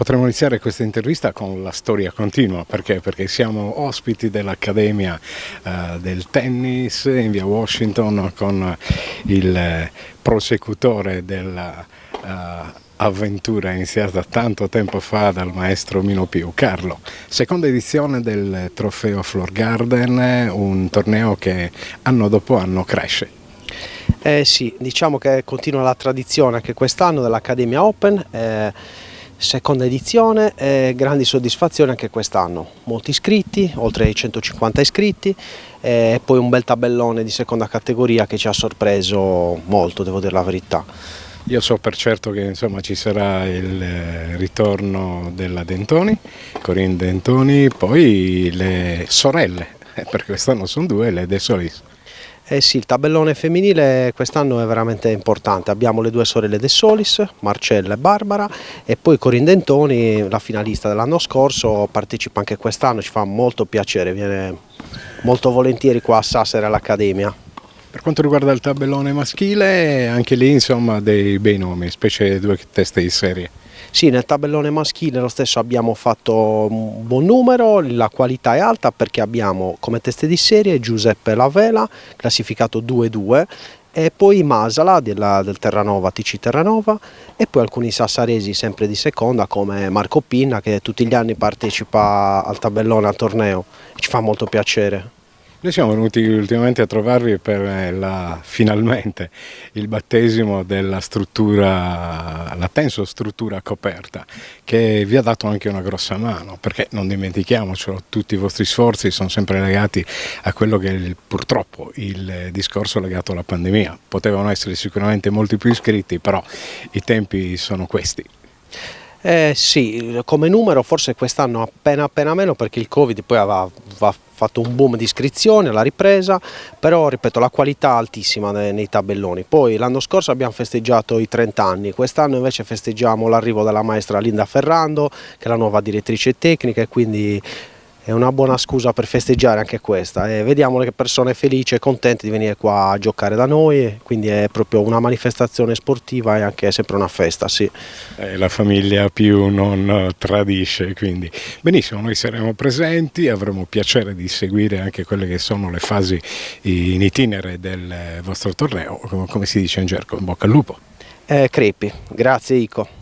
Potremmo iniziare questa intervista con la storia continua, perché siamo ospiti dell'Accademia del Tennis in via Washington con il prosecutore della avventura iniziata tanto tempo fa dal maestro Mino Piu. Carlo, seconda edizione del trofeo Floor Garden, un torneo che anno dopo anno cresce. Sì, diciamo che continua la tradizione anche quest'anno dell'Accademia Open, seconda edizione, grandi soddisfazioni anche quest'anno, molti iscritti, oltre ai 150 iscritti e poi un bel tabellone di seconda categoria che ci ha sorpreso molto, devo dire la verità. Io so per certo che insomma ci sarà il ritorno della Dentoni, Corinne Dentoni, poi le sorelle, perché quest'anno sono due, le De Solis. Sì, il tabellone femminile quest'anno è veramente importante, abbiamo le due sorelle De Solis, Marcella e Barbara, e poi Corinne Dentoni, la finalista dell'anno scorso, partecipa anche quest'anno, ci fa molto piacere, viene molto volentieri qua a Sassari all'Accademia. Per quanto riguarda il tabellone maschile, anche lì insomma dei bei nomi, specie due teste di serie. Sì, nel tabellone maschile lo stesso abbiamo fatto un buon numero, la qualità è alta perché abbiamo come teste di serie Giuseppe Lavela, classificato 2-2, e poi Masala del Terranova, TC Terranova, e poi alcuni sassaresi sempre di seconda come Marco Pinna che tutti gli anni partecipa al tabellone, al torneo, ci fa molto piacere. Noi siamo venuti ultimamente a trovarvi per finalmente il battesimo della struttura, la tenso struttura coperta, che vi ha dato anche una grossa mano, perché non dimentichiamocelo, tutti i vostri sforzi sono sempre legati a quello che è purtroppo il discorso legato alla pandemia. Potevano essere sicuramente molti più iscritti, però i tempi sono questi. Sì, come numero forse quest'anno appena meno perché il Covid poi aveva fatto un boom di iscrizioni alla ripresa, però ripeto la qualità altissima nei tabelloni. Poi l'anno scorso abbiamo festeggiato i 30 anni, quest'anno invece festeggiamo l'arrivo della maestra Linda Ferrando che è la nuova direttrice tecnica e quindi è una buona scusa per festeggiare anche questa e vediamo le persone felici e contente di venire qua a giocare da noi, quindi è proprio una manifestazione sportiva e anche sempre una festa, sì. La famiglia più non tradisce, quindi benissimo, noi saremo presenti, avremo piacere di seguire anche quelle che sono le fasi in itinere del vostro torneo, come si dice in gergo, in bocca al lupo. Crepi, grazie Ico.